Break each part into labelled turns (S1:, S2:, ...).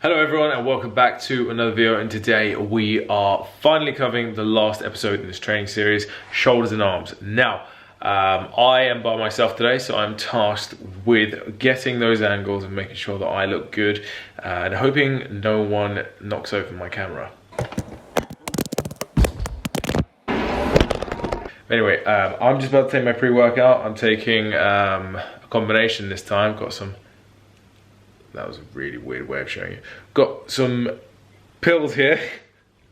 S1: Hello everyone and welcome back to another video, and today we are finally covering the last episode in this training series, shoulders and arms. Now, I am by myself today, so I'm tasked with getting those angles and making sure that I look good and hoping no one knocks over my camera. Anyway, I'm just about to take my pre-workout. I'm taking a combination this time. That was a really weird way of showing you. Got some pills here.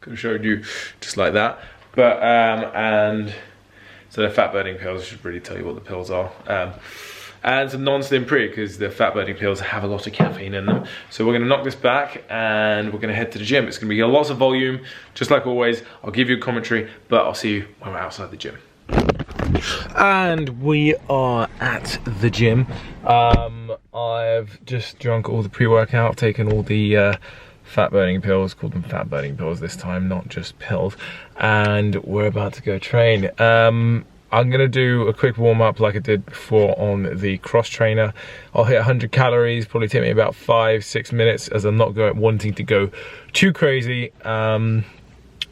S1: Could have showed you just like that. But, and so they're fat burning pills. I should really tell you what the pills are. And some non-slim pre, because the fat burning pills have a lot of caffeine in them. So we're gonna knock this back and we're gonna head to the gym. It's gonna be lots of volume, just like always. I'll give you a commentary, but I'll see you when we're outside the gym. And we are at the gym. I've just drunk all the pre-workout, taken all the fat burning pills, called them fat burning pills this time, not just pills, and we're about to go train. I'm gonna do a quick warm-up like I did before on the cross trainer. I'll hit 100 calories, probably take me about 5-6 minutes, as I'm not wanting to go too crazy, and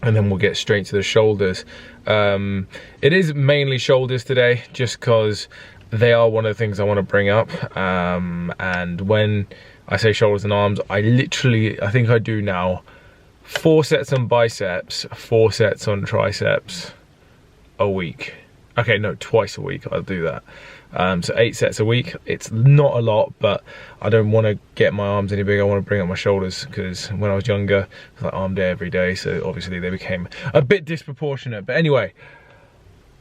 S1: then we'll get straight to the shoulders. It is mainly shoulders today, just because they are one of the things I want to bring up. And when I say shoulders and arms, I think I do now 4 sets on biceps, 4 sets on triceps a week. Okay, no, twice a week I'll do that. So 8 sets a week. It's not a lot, but I don't want to get my arms any bigger. I want to bring up my shoulders, because when I was younger, it was like arm day every day, so obviously they became a bit disproportionate. But anyway,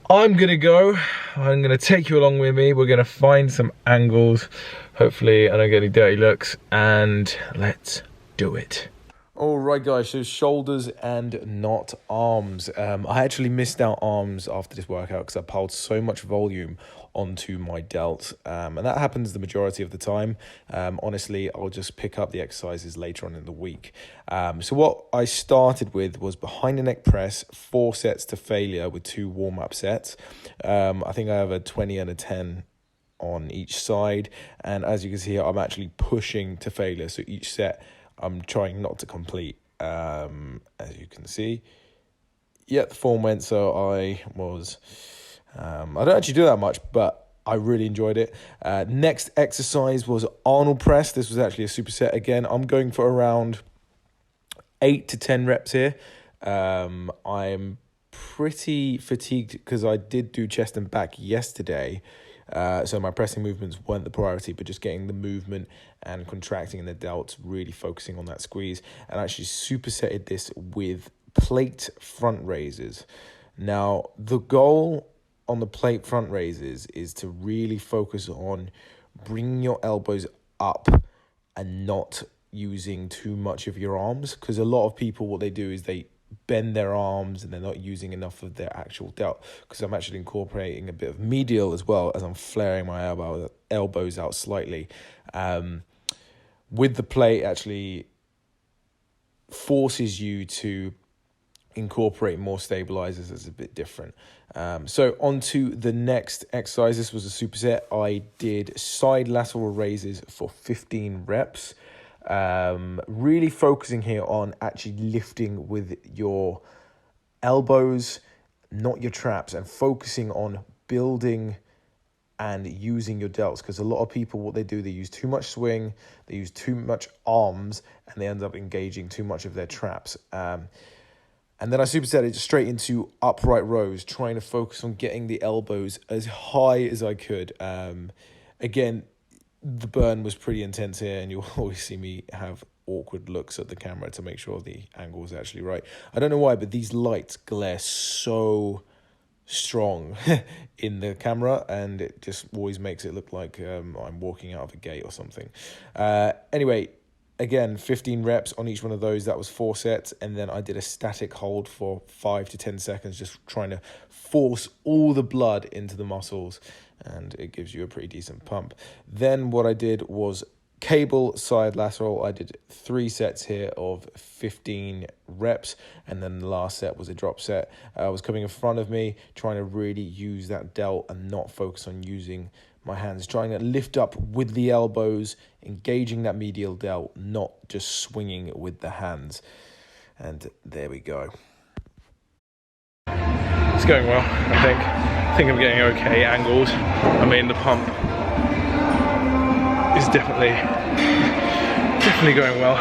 S1: I'm gonna go. I'm gonna take you along with me. We're gonna find some angles. Hopefully I don't get any dirty looks, and let's do it. Alright guys, so shoulders and not arms. I actually missed out arms after this workout because I piled so much volume onto my delts, and that happens the majority of the time. Honestly, I'll just pick up the exercises later on in the week. So what I started with was behind the neck press, 4 sets to failure with 2 warm-up sets. I think I have a 20 and a 10 on each side, and as you can see here, I'm actually pushing to failure, so each set I'm trying not to complete. As you can see, yeah, the form went, so I don't actually do that much, but I really enjoyed it. Next exercise was Arnold press. This was actually a superset. Again, I'm going for around 8 to 10 reps here. I'm pretty fatigued because I did do chest and back yesterday. So my pressing movements weren't the priority, but just getting the movement and contracting in the delts, really focusing on that squeeze, and actually supersetted this with plate front raises. Now, the goal on the plate front raises is to really focus on bringing your elbows up and not using too much of your arms, because a lot of people, what they do is they bend their arms and they're not using enough of their actual delt, because I'm actually incorporating a bit of medial as well as I'm flaring my elbows out slightly. With the plate, actually forces you to incorporate more stabilizers. It's a bit different. So on to the next exercise. This was a superset. I did side lateral raises for 15 reps. Really focusing here on actually lifting with your elbows, not your traps, and focusing on building and using your delts, because a lot of people, what they do, they use too much swing, they use too much arms, and they end up engaging too much of their traps. And then I superset it straight into upright rows, trying to focus on getting the elbows as high as I could. Again, the burn was pretty intense here, and you'll always see me have awkward looks at the camera to make sure the angle is actually right. I don't know why, but these lights glare so strong in the camera, and it just always makes it look like I'm walking out of a gate or something. Anyway, again, 15 reps on each one of those. That was 4 sets, and then I did a static hold for 5 to 10 seconds, just trying to force all the blood into the muscles, and it gives you a pretty decent pump. Then what I did was cable side lateral. I did 3 sets here of 15 reps, and then the last set was a drop set. I was coming in front of me, trying to really use that delt and not focus on using
S2: my hands, trying to lift up with the elbows, engaging that medial delt, not just swinging with the hands. And there we go.
S1: It's going well, I think. I think I'm getting okay angles. I mean, the pump is definitely going well,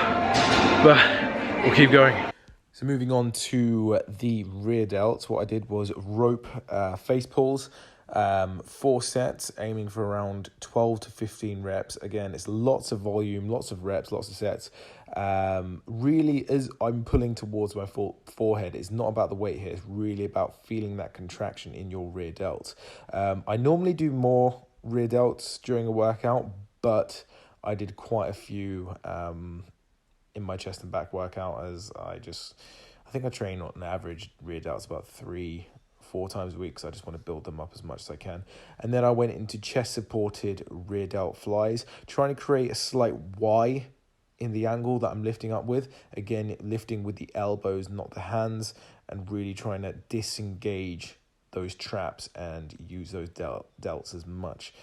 S1: but we'll keep going.
S2: So moving on to the rear delts, what I did was rope face pulls, 4 sets, aiming for around 12 to 15 reps. Again, it's lots of volume, lots of reps, lots of sets. Really, as I'm pulling towards my forehead, it's not about the weight here, it's really about feeling that contraction in your rear delts. I normally do more rear delts during a workout, but I did quite a few in my chest and back workout, as I think I train on average rear delts about 3-4 times a week, so I just want to build them up as much as I can. And then I went into chest supported rear delt flies, trying to create a slight Y in the angle that I'm lifting up with. Again, lifting with the elbows, not the hands, and really trying to disengage those traps and use those delts as much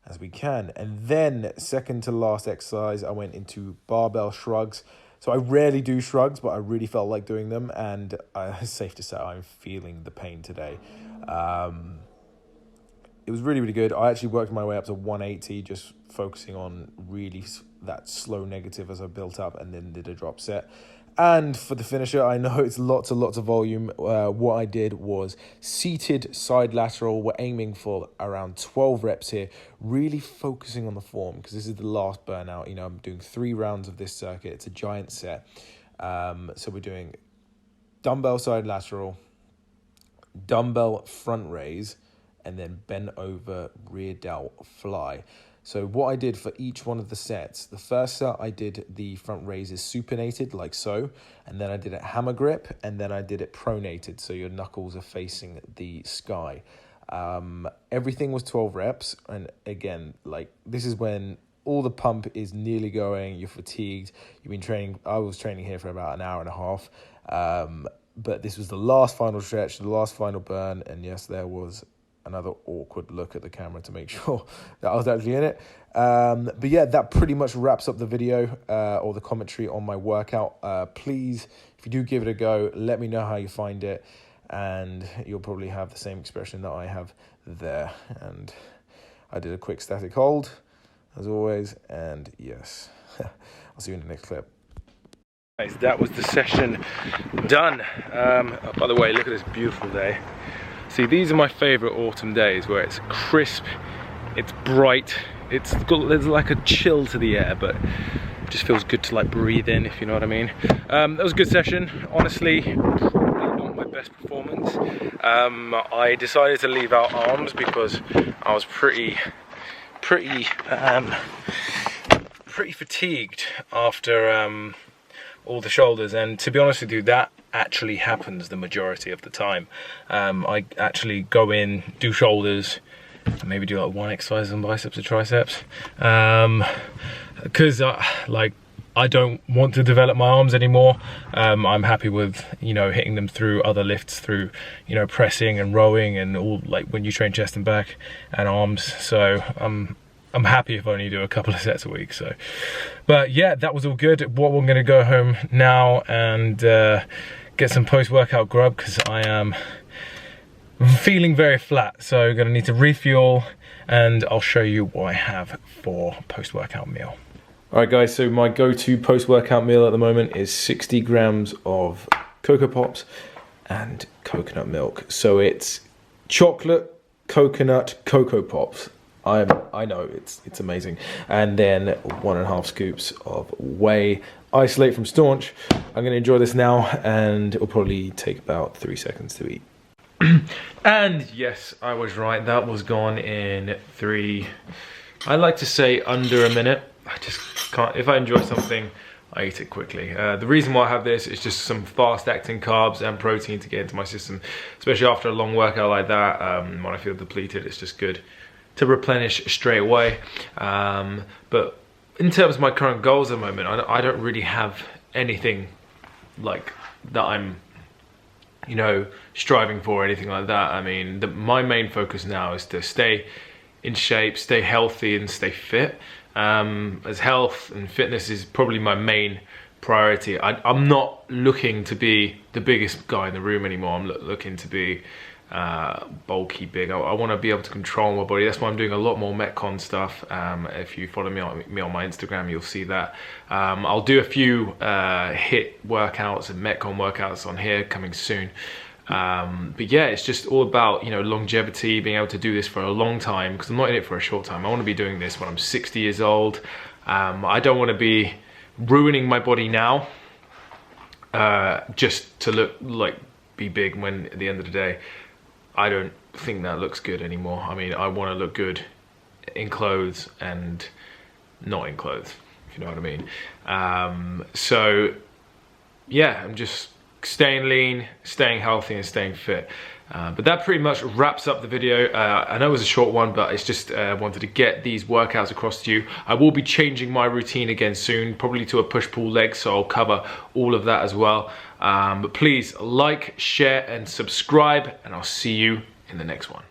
S2: as we can. And then second to last exercise, I went into barbell shrugs. So I rarely do shrugs, but I really felt like doing them, and it's safe to say I'm feeling the pain today. It was really, really good. I actually worked my way up to 180, just focusing on really that slow negative as I built up, and then did a drop set. And for the finisher, I know it's lots and lots of volume. What I did was seated side lateral. We're aiming for around 12 reps here, really focusing on the form, because this is the last burnout. You know, I'm doing 3 rounds of this circuit. It's a giant set. So we're doing dumbbell side lateral, dumbbell front raise, and then bend over rear delt fly. So what I did for each one of the sets, the first set I did the front raises supinated like so, and then I did it hammer grip, and then I did it pronated, so your knuckles are facing the sky. Everything was 12 reps, and again, like, this is when all the pump is nearly going, you're fatigued, you've been training. I was training here for about an hour and a half, but this was the last final stretch, the last final burn, and yes, there was another awkward look at the camera to make sure that I was actually in it. But yeah, that pretty much wraps up the video or the commentary on my workout. Please, if you do give it a go, let me know how you find it, and you'll probably have the same expression that I have there. And I did a quick static hold, as always, and yes, I'll see you in the next clip.
S1: Guys, that was the session done. By the way, look at this beautiful day. See, these are my favourite autumn days, where it's crisp, it's bright, there's like a chill to the air, but it just feels good to like breathe in, if you know what I mean. That was a good session. Honestly, probably not my best performance. I decided to leave out arms because I was pretty fatigued after all the shoulders, and to be honest with you, that actually happens the majority of the time. I actually go in, do shoulders, maybe do like 1 exercise on biceps or triceps, because I don't want to develop my arms anymore. I'm happy with, you know, hitting them through other lifts, through, you know, pressing and rowing and all, like when you train chest and back and arms. So I'm happy if I only do a couple of sets a week. So, but yeah, that was all good. What we're gonna go home now and get some post-workout grub, because I am feeling very flat. So gonna need to refuel, and I'll show you what I have for post-workout meal. All right, guys. So my go-to post-workout meal at the moment is 60 grams of Cocoa Pops and coconut milk. So it's chocolate, coconut, Cocoa Pops. I know it's amazing, and then 1.5 scoops of whey. Isolate from Staunch. I'm going to enjoy this now, and it'll probably take about 3 seconds to eat. And yes, I was right. That was gone in 3. I like to say under a minute. I just can't. If I enjoy something, I eat it quickly. The reason why I have this is just some fast-acting carbs and protein to get into my system, especially after a long workout like that. When I feel depleted, it's just good to replenish straight away. But in terms of my current goals at the moment, I don't really have anything like that I'm, you know, striving for or anything like that. I mean, my main focus now is to stay in shape, stay healthy, and stay fit. As health and fitness is probably my main priority. I'm not looking to be the biggest guy in the room anymore. I'm looking to be bulky, big. I want to be able to control my body. That's why I'm doing a lot more Metcon stuff. If you follow me on my Instagram, you'll see that. I'll do a few HIIT workouts and Metcon workouts on here coming soon. But yeah, it's just all about, you know, longevity, being able to do this for a long time, because I'm not in it for a short time. I want to be doing this when I'm 60 years old. I don't want to be ruining my body now just to look like be big when at the end of the day I don't think that looks good anymore. I mean, I want to look good in clothes and not in clothes, if you know what I mean. So yeah, I'm just staying lean, staying healthy, and staying fit. But that pretty much wraps up the video. I know it was a short one, but it's just wanted to get these workouts across to you. I will be changing my routine again soon, probably to a push-pull leg, so I'll cover all of that as well. But please like, share, and subscribe, and I'll see you in the next one.